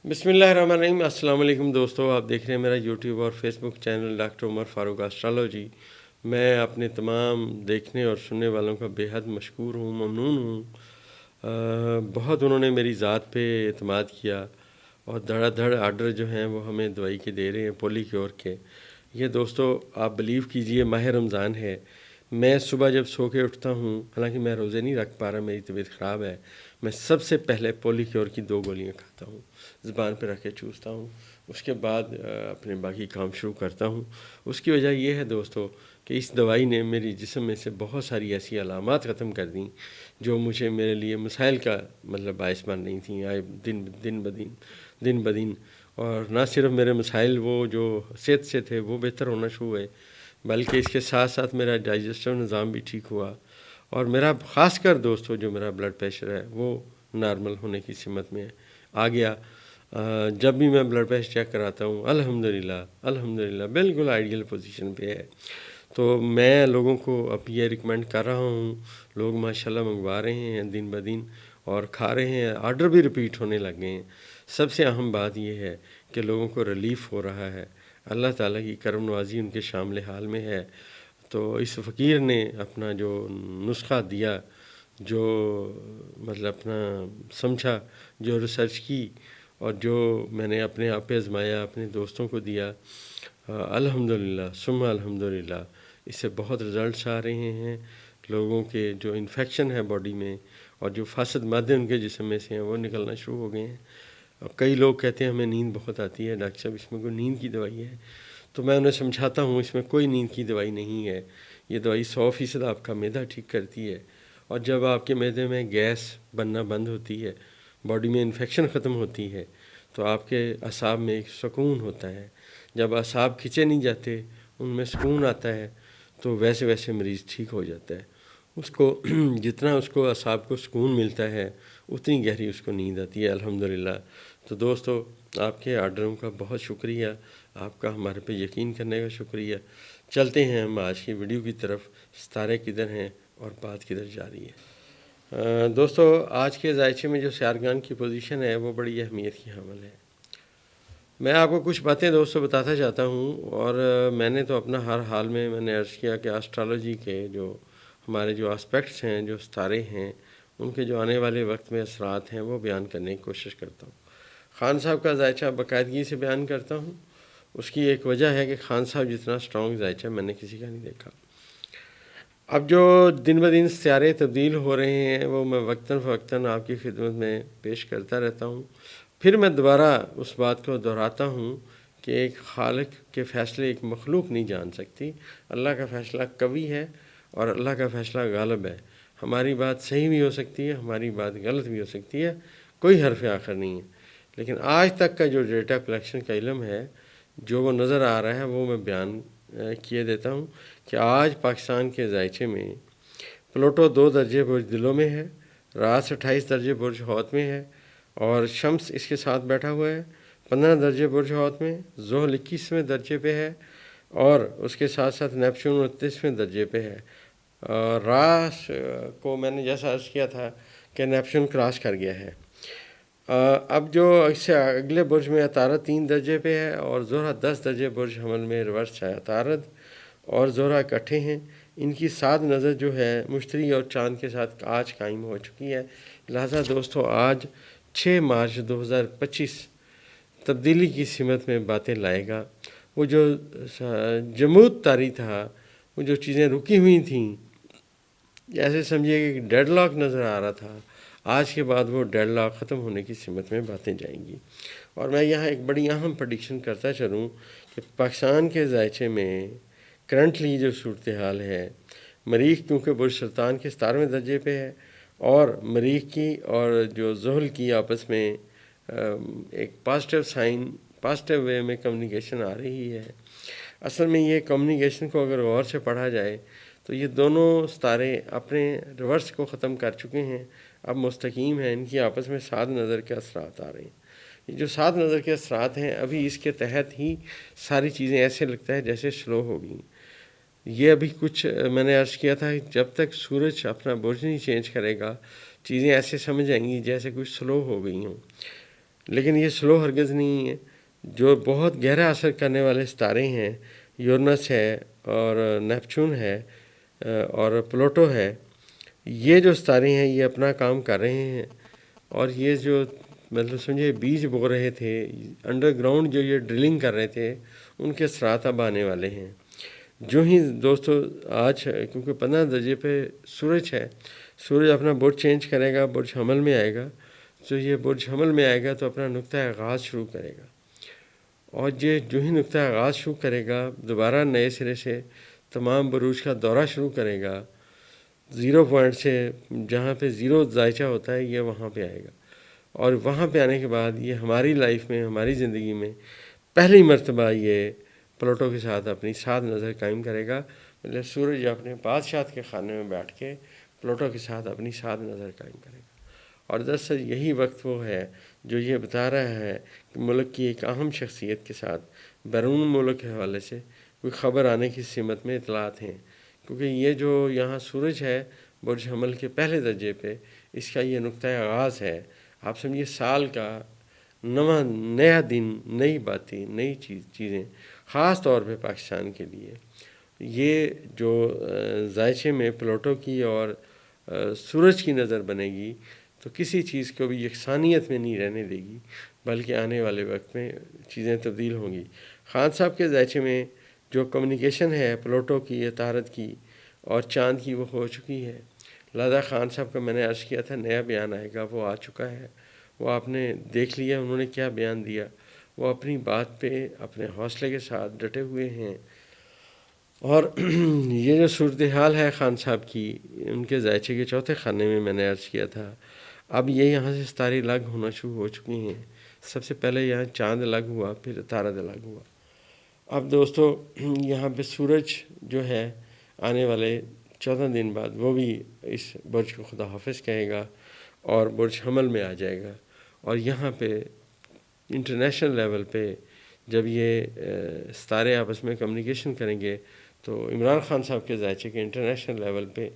बिस्मिल्लाहिर्रहमानिर्रहीम। अस्सलाम वालेकुम दोस्तों, आप देख रहे हैं मेरा यूट्यूब और Facebook channel doctor Umar Farooq astrology. मैं अपने तमाम देखने और सुनने वालों का बेहद मशकूर हूँ, ममनून हूँ। बहुत उन्होंने मेरी ज़ात पे एतमाद किया और धड़ाधड़ आर्डर जो हैं वो हमें दवाई के दे रहे हैं, पोली क्योर के। ये दोस्तों आप बिलीव कीजिए, माह रमज़ान है, मैं सुबह जब सो के उठता हूँ, हालांकि मैं रोज़े नहीं रख पा रहा, मेरी तबीयत ख़राब है, मैं सबसे पहले पोली क्योर की 2 गोलियाँ खाता हूँ, ज़ुबान पे रख के चूसता हूँ, उसके बाद अपने बाकी काम शुरू करता हूँ। उसकी वजह यह है दोस्तों कि इस दवाई ने मेरी जिस्म में से बहुत सारी ऐसी अलामात ख़त्म कर दी जो मुझे मेरे लिए मसाइल का मतलब बायस बन रही थी आए दिन ब दिन। और ना सिर्फ मेरे मसाइल वो जो सेहत से थे वो बेहतर होना शुरू हुए, बल्कि इसके साथ साथ मेरा डाइजेस्टिव निज़ाम भी ठीक हुआ और मेरा ख़ासकर दोस्तों जो मेरा ब्लड प्रेशर है वो नॉर्मल होने की सिमत में आ गया। जब भी मैं ब्लड प्रेशर चेक कराता हूँ अल्हम्दुलिल्लाह बिल्कुल आइडियल पोजीशन पे है। तो मैं लोगों को अब ये रिकमेंड कर रहा हूँ, लोग माशाल्लाह मंगवा रहे हैं दिन ब दिन और खा रहे हैं, आर्डर भी रिपीट होने लग गए हैं। सबसे अहम बात यह है कि लोगों को रिलीफ़ हो रहा है, अल्लाह ताला की करम नवाज़ी उनके शामिल हाल में है। तो इस फ़कीर ने अपना जो नुस्खा दिया, जो मतलब अपना समझा, जो रिसर्च की और जो मैंने अपने आप पे आज़माया, अपने दोस्तों को दिया, अल्हम्दुलिल्लाह सुम्मा अल्हम्दुलिल्लाह, इससे बहुत रिज़ल्ट्स आ रहे हैं। लोगों के जो इन्फेक्शन है बॉडी में और जो फासद मादे उनके जिस्म में से हैं वो निकलना शुरू हो गए हैं। और कई लोग कहते हैं हमें नींद बहुत आती है, डॉक्टर साहब इसमें कोई नींद की दवाई है? तो मैं उन्हें समझाता हूँ इसमें कोई नींद की दवाई नहीं है। ये दवाई 100% आपका मैदा ठीक करती है और जब आपके मैदे में गैस बनना बंद होती है, बॉडी में इन्फेक्शन ख़त्म होती है, तो आपके असाब में एक सुकून होता है। जब असाब खींचे नहीं जाते, उनमें सुकून आता है, तो वैसे वैसे मरीज़ ठीक हो जाता है। उसको जितना उसको असाब को सुकून मिलता है उतनी गहरी उसको नींद आती है अल्हम्दुलिल्लाह। तो दोस्तों आपके आर्डरों का बहुत शुक्रिया, आपका हमारे पे यकीन करने का शुक्रिया। चलते हैं हम आज की वीडियो की तरफ, सितारे किधर हैं और बात किधर जा रही है। दोस्तों आज के जायचे में जो सारगान की पोजीशन है वो बड़ी अहमियत की हामिल है। मैं आपको कुछ बातें दोस्तों बताता जाता हूँ और मैंने तो अपना हर हाल में मैंने अर्ज़ किया कि एस्ट्रोलॉजी के जो हमारे जो एस्पेक्ट्स हैं, जो सितारे हैं, उनके जो आने वाले वक्त में असरात हैं वो बयान करने की कोशिश करता हूँ। ख़ान साहब का जायचा बाकायदगी से बयान करता हूँ। उसकी एक वजह है कि ख़ान साहब जितना स्ट्रॉन्ग जायचा मैंने किसी का नहीं देखा। अब जो दिन ब दिन सितारे तब्दील हो रहे हैं वो मैं वक्तन फ़वक्तन आपकी खिदमत में पेश करता रहता हूँ। फिर मैं दोबारा उस बात को दोहराता हूँ कि एक खालिक के फ़ैसले एक मखलूक नहीं जान सकती। अल्लाह का फ़ैसला कवी है और अल्लाह का फ़ैसला गालिब है। हमारी बात सही भी हो सकती है, हमारी बात गलत भी हो सकती है, कोई हरफ आखिर नहीं है। लेकिन आज तक का जो डेटा कलेक्शन का इल्म है, जो वो नज़र आ रहा है वो मैं बयान किए देता हूँ कि आज पाकिस्तान के जायचे में प्लूटो 2 दर्जे बुर्ज दिलों में है, रास 28 दर्जे बुर्ज हौत में है और शम्स इसके साथ बैठा हुआ है 15 दर्जे बुर्ज हौत में, ज़ोहल 21वें दर्जे पे है और उसके साथ साथ नेपच्यून 29वें दर्जे पे है। रास को मैंने जैसा अर्ज़ किया था कि नेपच्यून क्रॉस कर गया है। अब जो इससे अगले बुर्ज में अतारद 3 दर्जे पे है और ज़ोहरा 10 दर्जे बुर्ज हमल में रिवर्स है। अतारद और ज़ोहरा इकट्ठे हैं, इनकी साथ नज़र जो है मुश्तरी और चाँद के साथ आज कायम हो चुकी है। लिहाजा दोस्तों आज 6 मार्च 2025 तब्दीली की सिमत में बातें लाएगा। वो जो जमूद तारी था, वो जो चीज़ें रुकी हुई थीं, ऐसे समझिए कि डेडलॉक नज़र आ रहा था, आज के बाद वो डेडलॉक ख़त्म होने की सिमत में बातें जाएंगी। और मैं यहाँ एक बड़ी अहम प्रेडिक्शन करता चलूँ कि पाकिस्तान के जायचे में करंटली जो सूरत हाल है, मरीख क्योंकि बुर्ज सुल्तान के 17वें दर्जे पे है और मरीख की और जो ज़ोहल की आपस में एक पॉजिटिव साइन, पॉजिटिव वे में कम्युनिकेशन आ रही है। असल में ये कम्युनिकेशन को अगर गौर से पढ़ा जाए तो ये दोनों सितारे अपने रिवर्स को ख़त्म कर चुके हैं, अब मुस्तकीम हैं, इनकी आपस में साथ नज़र के असरात आ रहे हैं। یہ جو سات نظر کے اثرات ہیں ابھی اس کے تحت ہی ساری چیزیں ایسے لگتا ہے جیسے سلو ہو گئی. یہ ابھی کچھ میں نے عرض کیا تھا کہ جب تک سورج اپنا برج نہیں چینج کرے گا چیزیں ایسے سمجھ آئیں گی جیسے کچھ سلو ہو گئی ہوں، لیکن یہ سلو ہرگز نہیں ہے. جو بہت گہرا اثر کرنے والے ستارے ہیں، یورنس ہے اور نیپچون ہے اور پلوٹو ہے، یہ جو ستارے ہیں یہ اپنا کام کر رہے ہیں. اور یہ جو مطلب سمجھے بیج بو رہے تھے انڈر گراؤنڈ، جو یہ ڈرلنگ کر رہے تھے، ان کے اثرات اب آنے والے ہیں. جو ہی دوستو آج کیونکہ 15 درجے پہ سورج ہے، سورج اپنا برج چینج کرے گا، برج حمل میں آئے گا. تو یہ برج حمل میں آئے گا تو اپنا نقطہ آغاز شروع کرے گا، اور یہ جو ہی نقطہ آغاز شروع کرے گا دوبارہ نئے سرے سے تمام بروج کا دورہ شروع کرے گا. 0 پوائنٹ سے جہاں پہ 0 ذائچہ ہوتا ہے یہ وہاں پہ آئے گا، اور وہاں پہ آنے کے بعد یہ ہماری لائف میں، ہماری زندگی میں پہلی مرتبہ یہ پلوٹو کے ساتھ اپنی سات نظر قائم کرے گا. مطلب سورج اپنے بادشاہت کے خانے میں بیٹھ کے پلوٹو کے ساتھ اپنی سات نظر قائم کرے گا. اور دراصل یہی وقت وہ ہے جو یہ بتا رہا ہے کہ ملک کی ایک اہم شخصیت کے ساتھ بیرون ملک کے حوالے سے کوئی خبر آنے کی سمت میں اطلاعات ہیں. کیونکہ یہ جو یہاں سورج ہے برج حمل کے پہلے درجے پہ، اس کا یہ نقطہ آغاز ہے. آپ سمجھیے سال کا نیا دن، نئی باتیں، نئی چیزیں، خاص طور پہ پاکستان کے لیے. یہ جو ذائچے میں پلوٹو کی اور سورج کی نظر بنے گی تو کسی چیز کو بھی یکسانیت میں نہیں رہنے دے گی، بلکہ آنے والے وقت میں چیزیں تبدیل ہوں گی. خان صاحب کے ذائچے میں جو کمیونیکیشن ہے پلوٹو کی، عطارد کی اور چاند کی، وہ ہو چکی ہے. لہذا خان صاحب کا میں نے عرض کیا تھا نیا بیان آئے گا، وہ آ چکا ہے. وہ آپ نے دیکھ لیا انہوں نے کیا بیان دیا. وہ اپنی بات پہ اپنے حوصلے کے ساتھ ڈٹے ہوئے ہیں. اور یہ جو صورتحال ہے خان صاحب کی، ان کے ذائچے کے چوتھے خانے میں میں نے عرض کیا تھا اب یہ یہاں سے ستارے الگ ہونا شروع ہو چکی ہیں. سب سے پہلے یہاں چاند الگ ہوا، پھر عطارد الگ ہوا. اب دوستو یہاں پہ سورج جو ہے آنے والے 14 دن بعد وہ بھی اس برج کو خدا حافظ کہے گا اور برج حمل میں آ جائے گا. اور یہاں پہ انٹرنیشنل لیول پہ جب یہ ستارے آپس میں کمیونیکیشن کریں گے تو عمران خان صاحب کے ذائچے کے انٹرنیشنل لیول پہ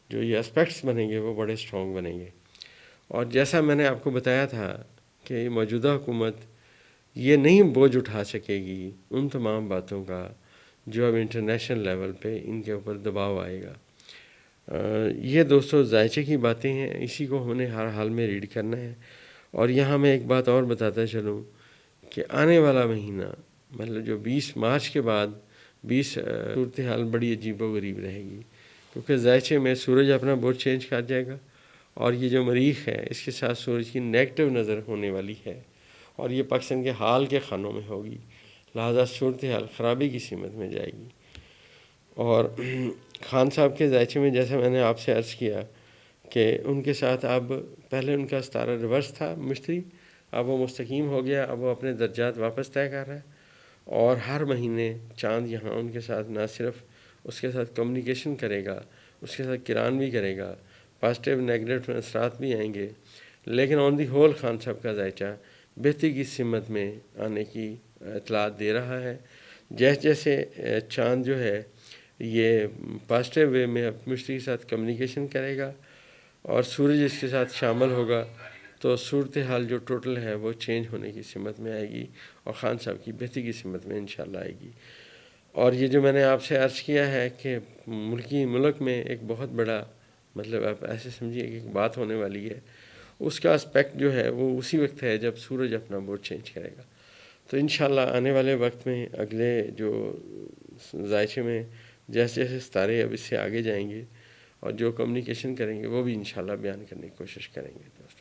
جو یہ اسپیکٹس بنیں گے وہ بڑے اسٹرانگ بنیں گے. اور جیسا میں نے آپ کو بتایا تھا کہ موجودہ حکومت یہ نہیں بوجھ اٹھا سکے گی ان تمام باتوں کا جو اب انٹرنیشنل لیول پہ ان کے اوپر دباؤ آئے گا. یہ دوستو ذائچے کی باتیں ہیں، اسی کو ہم نے ہر حال میں ریڈ کرنا ہے. اور یہاں میں ایک بات اور بتاتا چلوں کہ آنے والا مہینہ مطلب جو 20 مارچ کے بعد 20 صورتحال بڑی عجیب و غریب رہے گی. کیونکہ ذائچے میں سورج اپنا برج چینج کر جائے گا، اور یہ جو مریخ ہے اس کے ساتھ سورج کی نیگیٹو نظر ہونے والی ہے، اور یہ پاکستان کے حال کے خانوں میں ہوگی. لہذا صورتحال خرابی کی سمت میں جائے گی. اور خان صاحب کے ذائچے میں جیسے میں نے آپ سے عرض کیا کہ ان کے ساتھ اب پہلے ان کا ستارہ ریورس تھا مشتری، اب وہ مستقیم ہو گیا، اب وہ اپنے درجات واپس طے کر رہا ہے. اور ہر مہینے چاند یہاں ان کے ساتھ نہ صرف اس کے ساتھ کمیونیکیشن کرے گا، اس کے ساتھ کران بھی کرے گا، پازیٹیو نیگیٹو اثرات بھی آئیں گے. لیکن آن دی ہول خان صاحب کا ذائچہ بہتری کی سمت میں آنے کی اطلاعات دے رہا ہے. جیسے جیسے چاند جو ہے یہ پازیٹیو وے میں مشتری کے ساتھ کمیونیکیشن کرے گا اور سورج اس کے ساتھ شامل ہوگا تو صورتحال جو ٹوٹل ہے وہ چینج ہونے کی سمت میں آئے گی اور خان صاحب کی بہتری کی سمت میں انشاءاللہ آئے گی. اور یہ جو میں نے آپ سے عرض کیا ہے کہ ملک میں ایک بہت بڑا مطلب آپ ایسے سمجھیے کہ ایک بات ہونے والی ہے، اس کا اسپیکٹ جو ہے وہ اسی وقت ہے جب سورج اپنا برج چینج کرے گا. تو انشاءاللہ آنے والے وقت میں اگلے جو ذائچے میں جیسے جیسے ستارے اب اس سے آگے جائیں گے اور جو کمیونیکیشن کریں گے وہ بھی انشاءاللہ بیان کرنے کی کوشش کریں گے دوستوں.